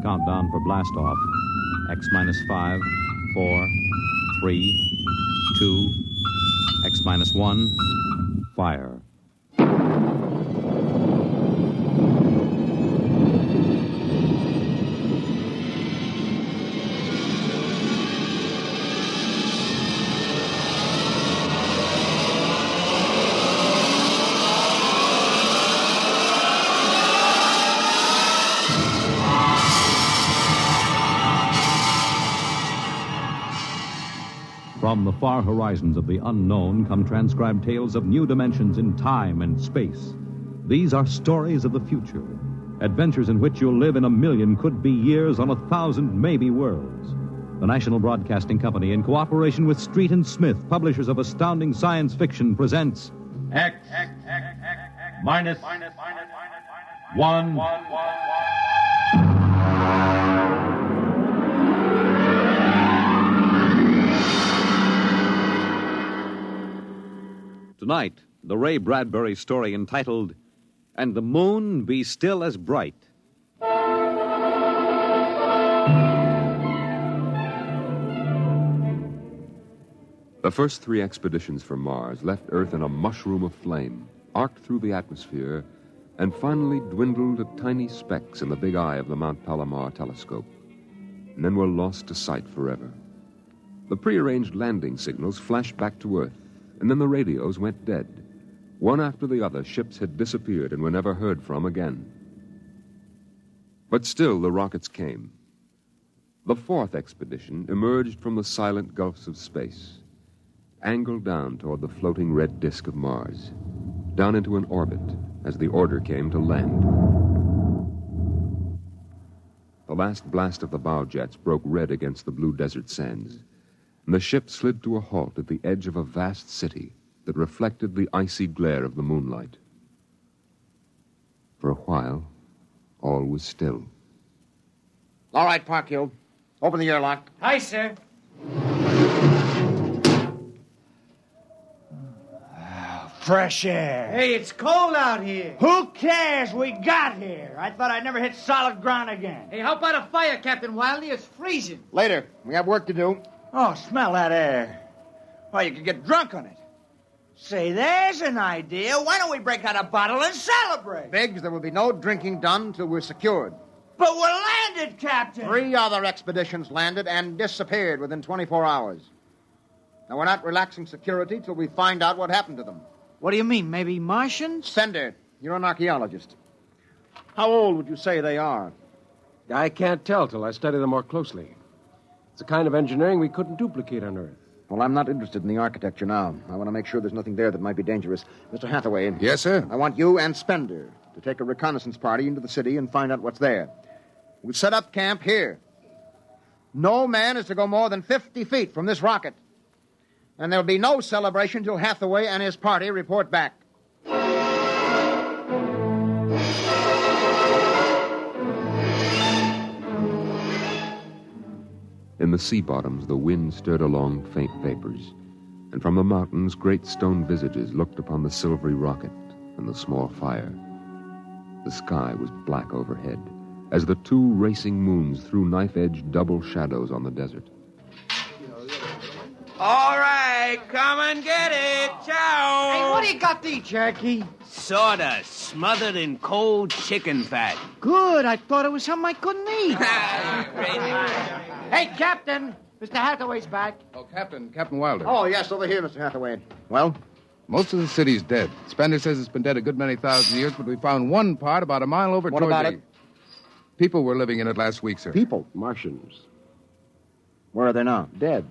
countdown for blast off. X minus 5, 4, 3, 2, X minus 1, fire. From the far horizons of the unknown come transcribed tales of new dimensions in time and space. These are stories of the future, adventures in which you'll live in a million could-be years on 1,000 maybe worlds. The National Broadcasting Company, in cooperation with Street and Smith, publishers of astounding science fiction, presents X minus 1. Tonight, the Ray Bradbury story entitled, And the Moon Be Still as Bright. The first 3 expeditions from Mars left Earth in a mushroom of flame, arced through the atmosphere, and finally dwindled to tiny specks in the big eye of the Mount Palomar telescope, and then were lost to sight forever. The prearranged landing signals flashed back to Earth, and then the radios went dead. One after the other, ships had disappeared and were never heard from again. But still the rockets came. The 4th expedition emerged from the silent gulfs of space, angled down toward the floating red disk of Mars, down into an orbit as the order came to land. The last blast of the bow jets broke red against the blue desert sands, and the ship slid to a halt at the edge of a vast city that reflected the icy glare of the moonlight. For a while, all was still. All right, Parkhill. Open the airlock. Aye, sir. Fresh air. Hey, it's cold out here. Who cares? We got here. I thought I'd never hit solid ground again. Hey, how about a fire, Captain Wiley? It's freezing. Later. We have work to do. Oh, smell that air. Why, you could get drunk on it. Say, there's an idea. Why don't we break out a bottle and celebrate? Biggs, there will be no drinking done till we're secured. But we're landed, Captain. 3 other expeditions landed and disappeared within 24 hours. Now, we're not relaxing security till we find out what happened to them. What do you mean, maybe Martians? Sender, you're an archaeologist. How old would you say they are? I can't tell till I study them more closely. It's a kind of engineering we couldn't duplicate on Earth. Well, I'm not interested in the architecture now. I want to make sure there's nothing there that might be dangerous. Mr. Hathaway. Yes, sir? I want you and Spender to take a reconnaissance party into the city and find out what's there. We'll set up camp here. No man is to go more than 50 feet from this rocket. And there'll be no celebration till Hathaway and his party report back. In the sea bottoms, the wind stirred along faint vapors, and from the mountains, great stone visages looked upon the silvery rocket and the small fire. The sky was black overhead, as the 2 racing moons threw knife-edged double shadows on the desert. All right, come and get it. Ciao. Hey, what do you got to eat, Jackie? Sorta smothered in cold chicken fat. Good. I thought it was something I couldn't eat. Hey, Captain. Mr. Hathaway's back. Oh, Captain Wilder. Oh, yes, over here, Mr. Hathaway. Well? Most of the city's dead. Spender says it's been dead a good many thousand years, but we found one part about a mile over What toward about the... it? People were living in it last week, sir. People? Martians. Where are they now? Dead.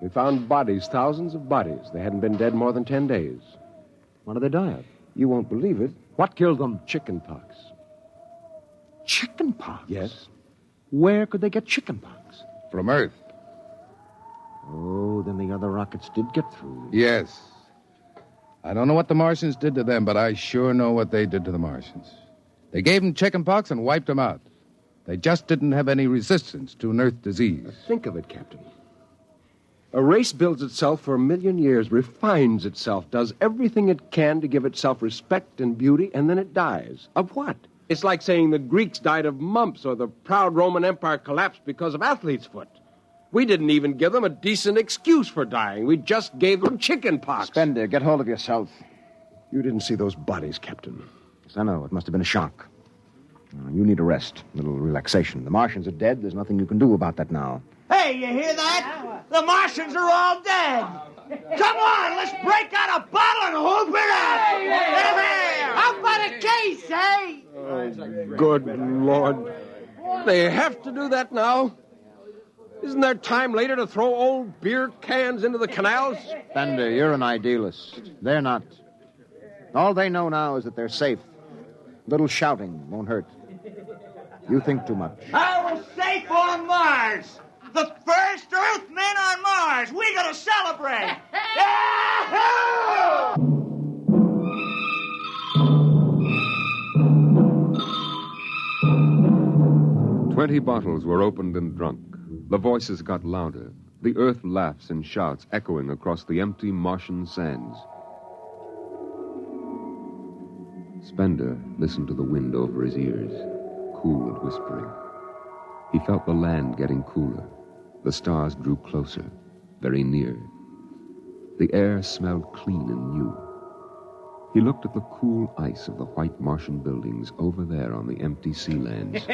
We found bodies, thousands of bodies. They hadn't been dead more than 10 days. What did they die of? You won't believe it. What killed them? Chickenpox. Chickenpox? Yes. Where could they get chickenpox? From Earth. Oh, then the other rockets did get through. Yes. I don't know what the Martians did to them, but I sure know what they did to the Martians. They gave them chickenpox and wiped them out. They just didn't have any resistance to an Earth disease. Think of it, Captain. A race builds itself for 1,000,000 years, refines itself, does everything it can to give itself respect and beauty, and then it dies. Of what? It's like saying the Greeks died of mumps or the proud Roman Empire collapsed because of athlete's foot. We didn't even give them a decent excuse for dying. We just gave them chicken pox. Spender, get hold of yourself. You didn't see those bodies, Captain. Yes, I know. It must have been a shock. You need a rest, a little relaxation. The Martians are dead. There's nothing you can do about that now. Hey, you hear that? The Martians are all dead. Come on, let's break out a bottle and hoop it up. How about a case, eh? Oh, good Lord. They have to do that now? Isn't there time later to throw old beer cans into the canals? Spender, you're an idealist. They're not. All they know now is that they're safe. Little shouting won't hurt. You think too much. I was safe on Mars. The first Earthmen on Mars. We gotta celebrate. Yahoo! 20 bottles were opened and drunk. The voices got louder. The earth laughs and shouts echoing across the empty Martian sands. Spender listened to the wind over his ears, cool and whispering. He felt the land getting cooler. The stars drew closer, very near. The air smelled clean and new. He looked at the cool ice of the white Martian buildings over there on the empty sea lands.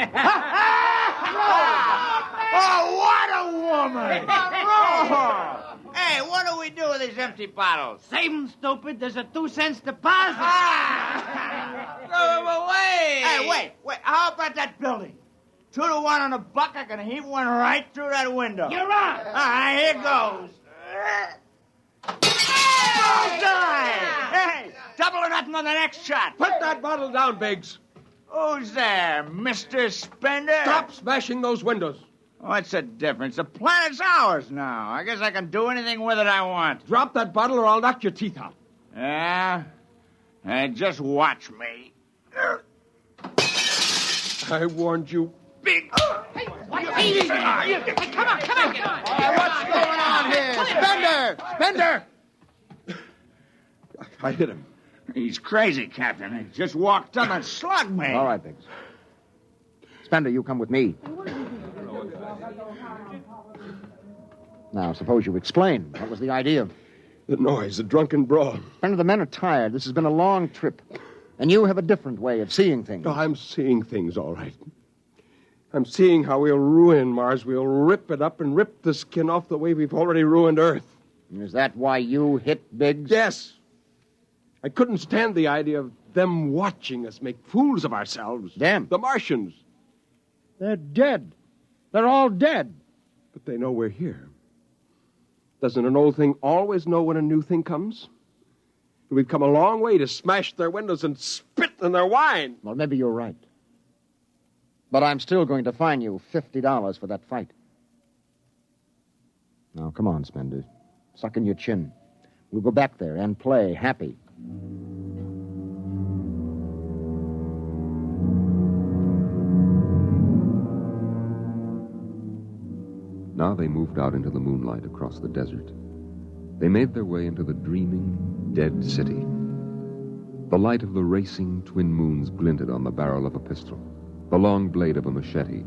Oh, what a woman! Oh. Hey, what do we do with these empty bottles? Save 'em, stupid. There's a 2-cent deposit. Throw them away! Hey, wait. How about that building? 2 to 1 on a buck. I can heave one right through that window. You're on. All right, here goes. Bullseye! Hey, double or nothing on the next shot. Put that bottle down, Biggs. Who's there, Mr. Spender? Stop smashing those windows. What's the difference? The planet's ours now. I guess I can do anything with it I want. Drop that bottle or I'll knock your teeth out. Yeah? Hey, just watch me. I warned you, Big. Hey, come on. What's going on here? Spender! I hit him. He's crazy, Captain. He just walked up and slugged me. All right, Biggs. Spender, you come with me. Now, suppose you explain. What was the idea? The noise, the drunken brawl. Spender, the men are tired. This has been a long trip. And you have a different way of seeing things. No, I'm seeing things all right. I'm seeing how we'll ruin Mars. We'll rip it up and rip the skin off the way we've already ruined Earth. Is that why you hit Biggs? Yes. I couldn't stand the idea of them watching us make fools of ourselves. Them? The Martians. They're dead. They're all dead. But they know we're here. Doesn't an old thing always know when a new thing comes? We've come a long way to smash their windows and spit in their wine. Well, maybe you're right. But I'm still going to fine you $50 for that fight. Now, come on, Spender. Suck in your chin. We'll go back there and play happy. Now they moved out into the moonlight across the desert. They made their way into the dreaming, dead city. The light of the racing twin moons glinted on the barrel of a pistol, the long blade of a machete,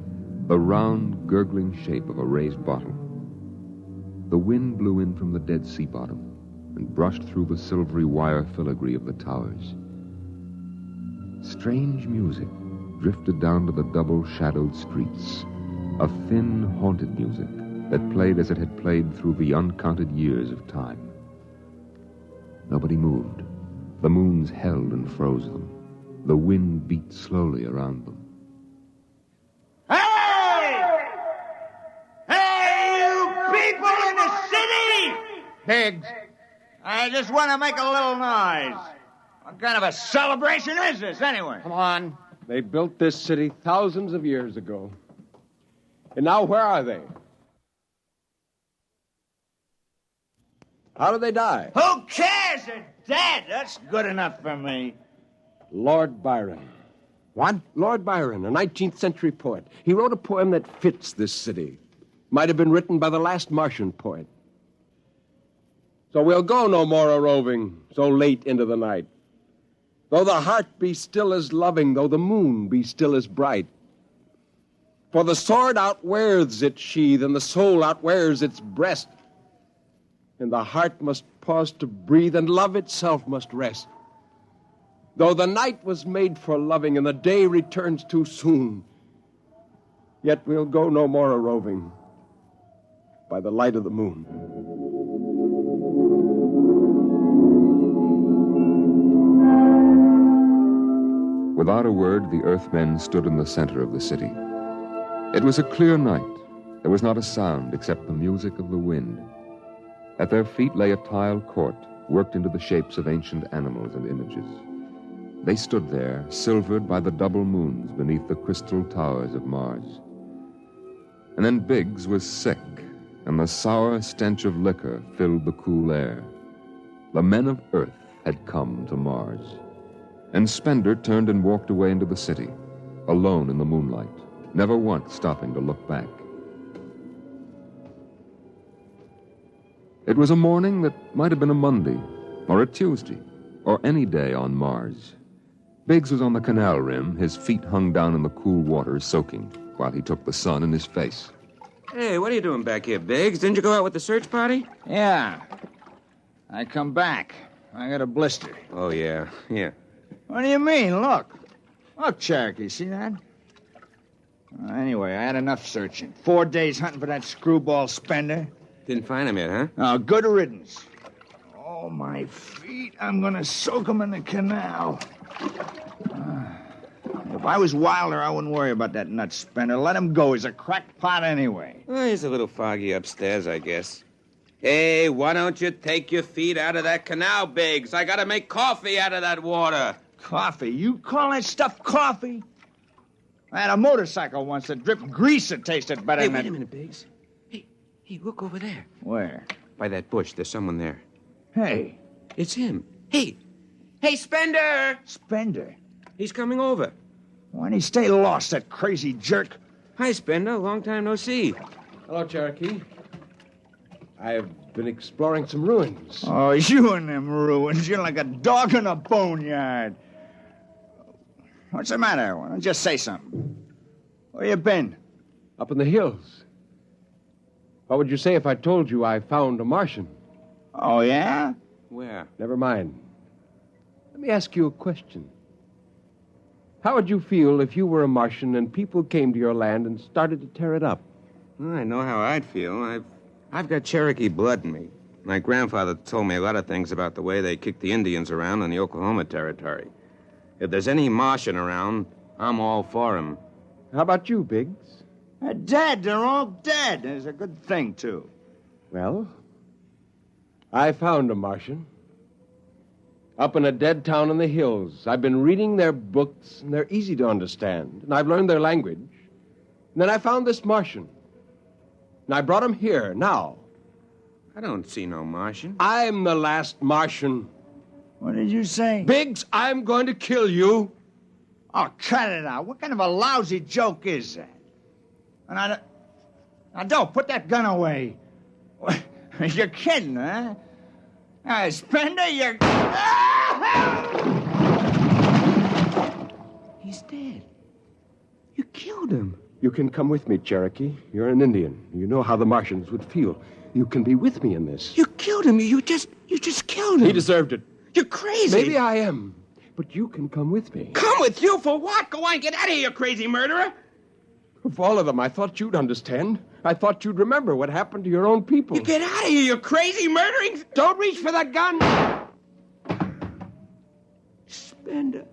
the round, gurgling shape of a raised bottle. The wind blew in from the dead sea bottom and brushed through the silvery wire filigree of the towers. Strange music drifted down to the double-shadowed streets, a thin, haunted music that played as it had played through the uncounted years of time. Nobody moved. The moons held and froze them. The wind beat slowly around them. Hey! Hey, you people in the city! Biggs! I just want to make a little noise. What kind of a celebration is this, anyway? Come on. They built this city thousands of years ago. And now where are they? How did they die? Who cares? They're dead. That's good enough for me. Lord Byron. What? Lord Byron, a 19th century poet. He wrote a poem that fits this city. Might have been written by the last Martian poet. So we'll go no more a-roving so late into the night. Though the heart be still as loving, though the moon be still as bright. For the sword outwears its sheath, and the soul outwears its breast. And the heart must pause to breathe, and love itself must rest. Though the night was made for loving, and the day returns too soon, yet we'll go no more a-roving by the light of the moon. Without a word, the Earthmen stood in the center of the city. It was a clear night. There was not a sound except the music of the wind. At their feet lay a tiled court, worked into the shapes of ancient animals and images. They stood there, silvered by the double moons beneath the crystal towers of Mars. And then Biggs was sick, and the sour stench of liquor filled the cool air. The men of Earth had come to Mars. And Spender turned and walked away into the city, alone in the moonlight, never once stopping to look back. It was a morning that might have been a Monday, or a Tuesday, or any day on Mars. Biggs was on the canal rim, his feet hung down in the cool water, soaking, while he took the sun in his face. Hey, what are you doing back here, Biggs? Didn't you go out with the search party? Yeah. I come back. I got a blister. Oh, yeah. What do you mean? Look, Cherokee, see that? Anyway, I had enough searching. 4 days hunting for that screwball Spender. Didn't find him yet, huh? Oh, good riddance. Oh, my feet. I'm going to soak them in the canal. If I was Wilder, I wouldn't worry about that nut Spender. Let him go. He's a crackpot anyway. Well, he's a little foggy upstairs, I guess. Hey, why don't you take your feet out of that canal, Biggs? I gotta make coffee out of that water. Coffee? You call that stuff coffee? I had a motorcycle once that dripped grease that tasted better than... Hey, wait a minute, Biggs. Hey, look over there. Where? By that bush. There's someone there. Hey. It's him. Hey, Spender! Spender? He's coming over. Why'd he stay lost, that crazy jerk? Hi, Spender. Long time no see. Hello, Cherokee. I have been exploring some ruins. Oh, you and them ruins. You're like a dog in a boneyard. What's the matter? Why don't you just say something? Where you been? Up in the hills. What would you say if I told you I found a Martian? Oh, yeah? Where? Never mind. Let me ask you a question. How would you feel if you were a Martian and people came to your land and started to tear it up? Well, I know how I'd feel. I've got Cherokee blood in me. My grandfather told me a lot of things about the way they kicked the Indians around in the Oklahoma Territory. If there's any Martian around, I'm all for him. How about you, Biggs? They're dead. They're all dead. It's a good thing, too. Well, I found a Martian. Up in a dead town in the hills. I've been reading their books, and they're easy to understand. And I've learned their language. And then I found this Martian. And I brought him here, now. I don't see no Martian. I'm the last Martian. What did you say? Biggs, I'm going to kill you. Oh, cut it out. What kind of a lousy joke is that? And now, don't put that gun away. You're kidding, huh? Spender, you're... He's dead. You killed him. You can come with me, Cherokee. You're an Indian. You know how the Martians would feel. You can be with me in this. You killed him. You just killed him. He deserved it. You're crazy. Maybe I am. But you can come with me. Come with you for what? Go on, get out of here, you crazy murderer. Of all of them, I thought you'd understand. I thought you'd remember what happened to your own people. You get out of here, you crazy murdering... Don't reach for that gun! Spender.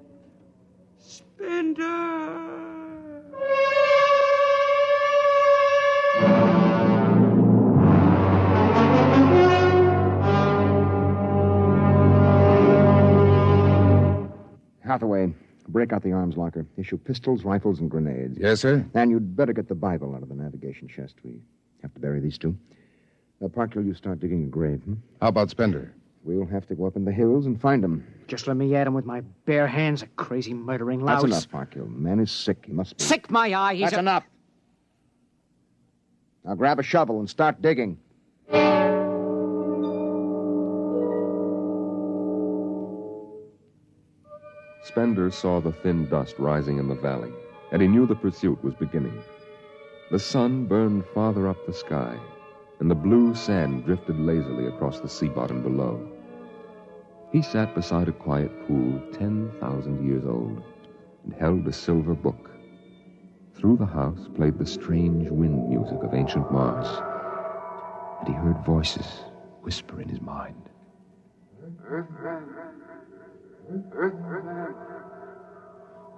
Hathaway, break out the arms locker. Issue pistols, rifles, and grenades. Yes, sir? And you'd better get the Bible out of the navigation chest. We have to bury these two. Parker, you start digging a grave, How about Spender? We'll have to go up in the hills and find him. Just let me at him with my bare hands, a crazy murdering louse. That's enough, Parker. The man is sick. He must be... Sick, my eye. That's enough. Now grab a shovel and start digging. Spender saw the thin dust rising in the valley, and he knew the pursuit was beginning. The sun burned farther up the sky, and the blue sand drifted lazily across the sea bottom below. He sat beside a quiet pool 10,000 years old and held a silver book. Through the house played the strange wind music of ancient Mars, and he heard voices whisper in his mind.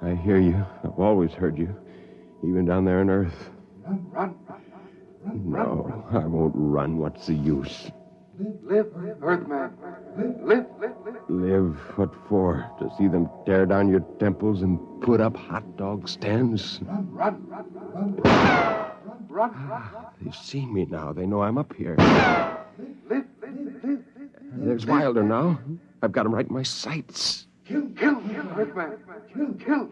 I hear you. I've always heard you, even down there on Earth. Run. No, I won't run. What's the use? Live, Earthman. Live. Live? What for? To see them tear down your temples and put up hot dog stands? Run. They've seen me now. They know I'm up here. Live. There's Wilder now. I've got him right in my sights. Kill, Earthman. Kill.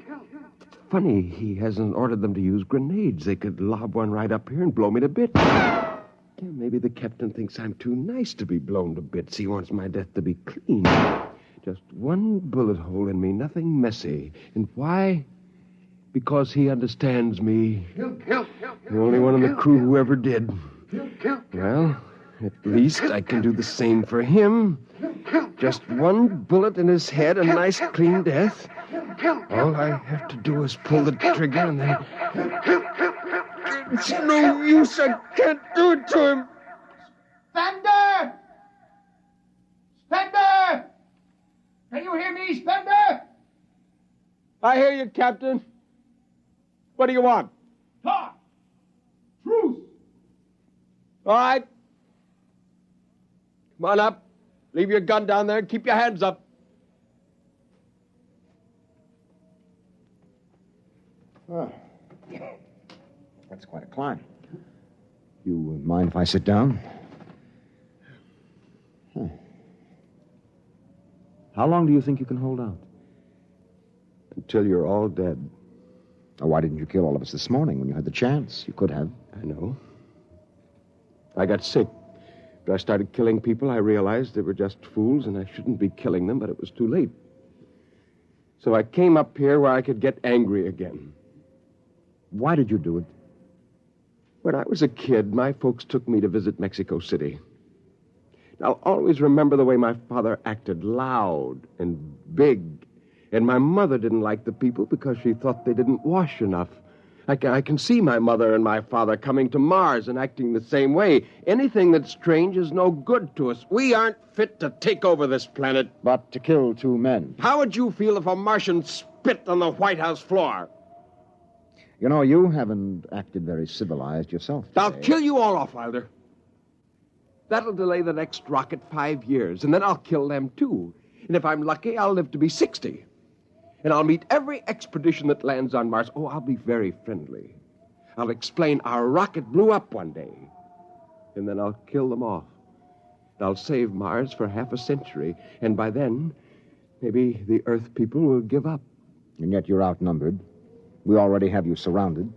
Funny, he hasn't ordered them to use grenades. They could lob one right up here and blow me to bits. Yeah, maybe the captain thinks I'm too nice to be blown to bits. He wants my death to be clean. Just one bullet hole in me, nothing messy. And why? Because he understands me. Kill. The only one in the crew who ever did. Kill. Well, at least I can do the same for him. Just one bullet in his head, a nice clean death. All I have to do is pull the trigger and then... It's no use. I can't do it to him. Spender! Can you hear me, Spender? I hear you, Captain. What do you want? Talk! Truce! All right. Come on up. Leave your gun down there and keep your hands up. That's quite a climb. You mind if I sit down? How long do you think you can hold out? Until you're all dead. Oh, why didn't you kill all of us this morning when you had the chance? You could have. I know. I got sick. After I started killing people, I realized they were just fools and I shouldn't be killing them, but it was too late. So I came up here where I could get angry again. Why did you do it? When I was a kid, my folks took me to visit Mexico City. I'll always remember the way my father acted, loud and big. And my mother didn't like the people because she thought they didn't wash enough. I can see my mother and my father coming to Mars and acting the same way. Anything that's strange is no good to us. We aren't fit to take over this planet. But to kill two men. How would you feel if a Martian spit on the White House floor? You know, you haven't acted very civilized yourself today. I'll kill you all off, Wilder. That'll delay the next rocket 5 years, and then I'll kill them, too. And if I'm lucky, I'll live to be 60. And I'll meet every expedition that lands on Mars. Oh, I'll be very friendly. I'll explain our rocket blew up one day. And then I'll kill them off. I'll save Mars for half a century. And by then, maybe the Earth people will give up. And yet you're outnumbered. We already have you surrounded.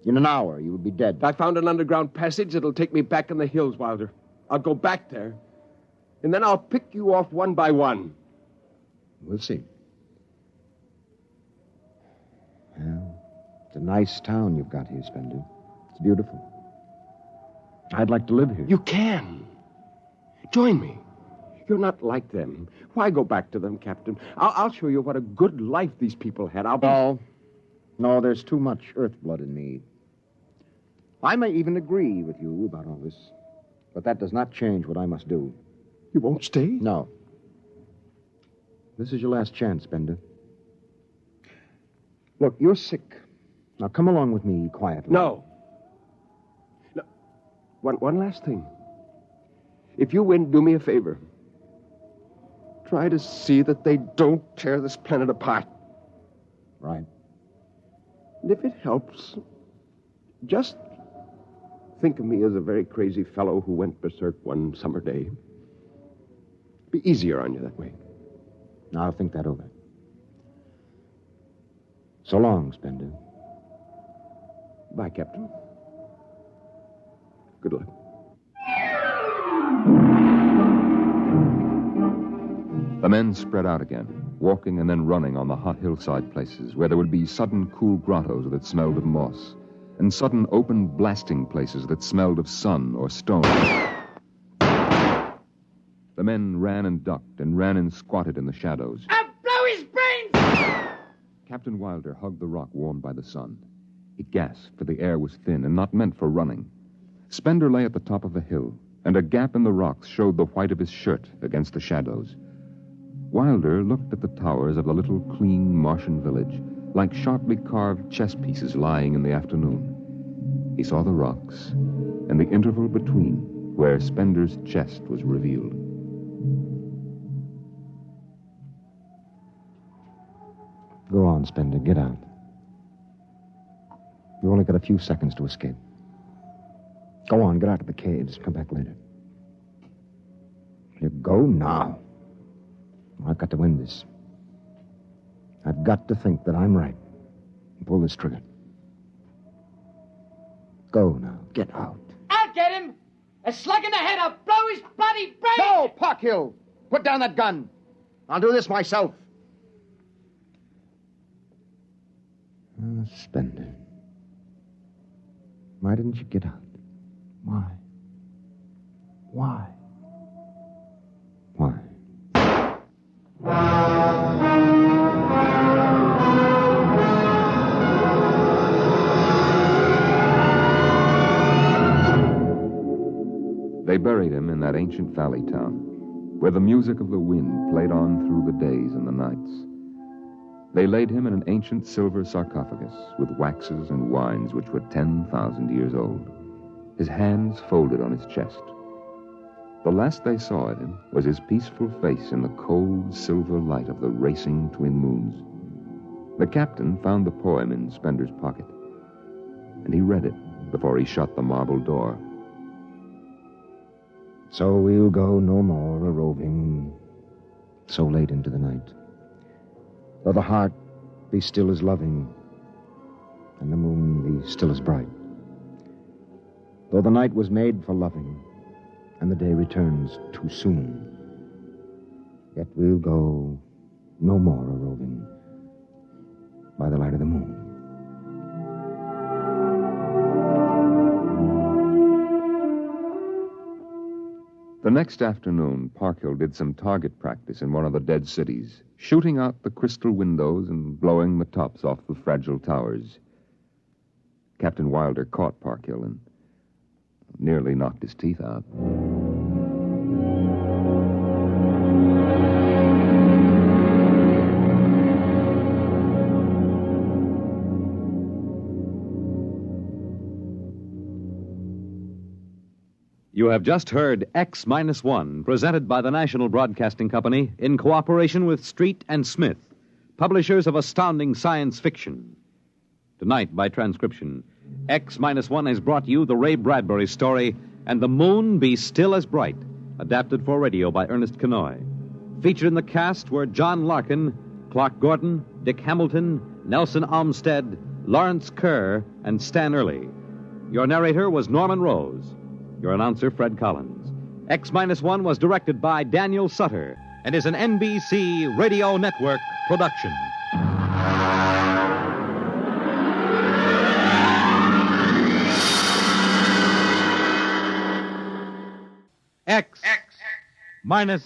In an hour, you will be dead. I found an underground passage that'll take me back in the hills, Wilder. I'll go back there. And then I'll pick you off one by one. We'll see. Well, it's a nice town you've got here, Spender. It's beautiful. I'd like to live here. You can. Join me. You're not like them. Why go back to them, Captain? I'll show you what a good life these people had. No, there's too much Earth blood in me. I may even agree with you about all this, but that does not change what I must do. You won't stay? No. This is your last chance, Spender. Look, you're sick. Now come along with me quietly. No. One last thing. If you win, do me a favor. Try to see that they don't tear this planet apart. Right. And if it helps, just think of me as a very crazy fellow who went berserk one summer day. Be easier on you that way. Now, I'll think that over. So long, Spender. Bye, Captain. Good luck. The men spread out again, walking and then running on the hot hillside places where there would be sudden cool grottos that smelled of moss, and sudden open blasting places that smelled of sun or stone. The men ran and ducked and ran and squatted in the shadows. I'll blow his brains! Captain Wilder hugged the rock warmed by the sun. He gasped, for the air was thin and not meant for running. Spender lay at the top of the hill, and a gap in the rocks showed the white of his shirt against the shadows. Wilder looked at the towers of the little, clean Martian village, like sharply carved chess pieces lying in the afternoon. He saw the rocks, and the interval between, where Spender's chest was revealed. Go on, Spender. Get out. You've only got a few seconds to escape. Go on, get out of the caves. Come back later. You go now. I've got to win this. I've got to think that I'm right and pull this trigger. Go now. Get out. I'll get him! A slug in the head, I'll blow his bloody brains! No, Parkhill! Put down that gun. I'll do this myself. Spender. Why didn't you get out? Why? Why? Why? They buried him in that ancient valley town, where the music of the wind played on through the days and the nights. They laid him in an ancient silver sarcophagus with waxes and wines which were 10,000 years old, his hands folded on his chest. The last they saw of him was his peaceful face in the cold silver light of the racing twin moons. The captain found the poem in Spender's pocket, and he read it before he shut the marble door. So we'll go no more a-roving so late into the night. Though the heart be still as loving, and the moon be still as bright. Though the night was made for loving, and the day returns too soon, yet we'll go no more a-roving by the light of the moon. The next afternoon, Parkhill did some target practice in one of the dead cities, shooting out the crystal windows and blowing the tops off the fragile towers. Captain Wilder caught Parkhill and nearly knocked his teeth out. You have just heard X-1, presented by the National Broadcasting Company in cooperation with Street and Smith, publishers of astounding science fiction. Tonight, by transcription, X-1 has brought you the Ray Bradbury story, And the Moon Be Still as Bright, adapted for radio by Ernest Kenoy. Featured in the cast were John Larkin, Clark Gordon, Dick Hamilton, Nelson Olmsted, Lawrence Kerr, and Stan Early. Your narrator was Norman Rose. Your announcer, Fred Collins. X-1 was directed by Daniel Sutter and is an NBC Radio Network production. X-1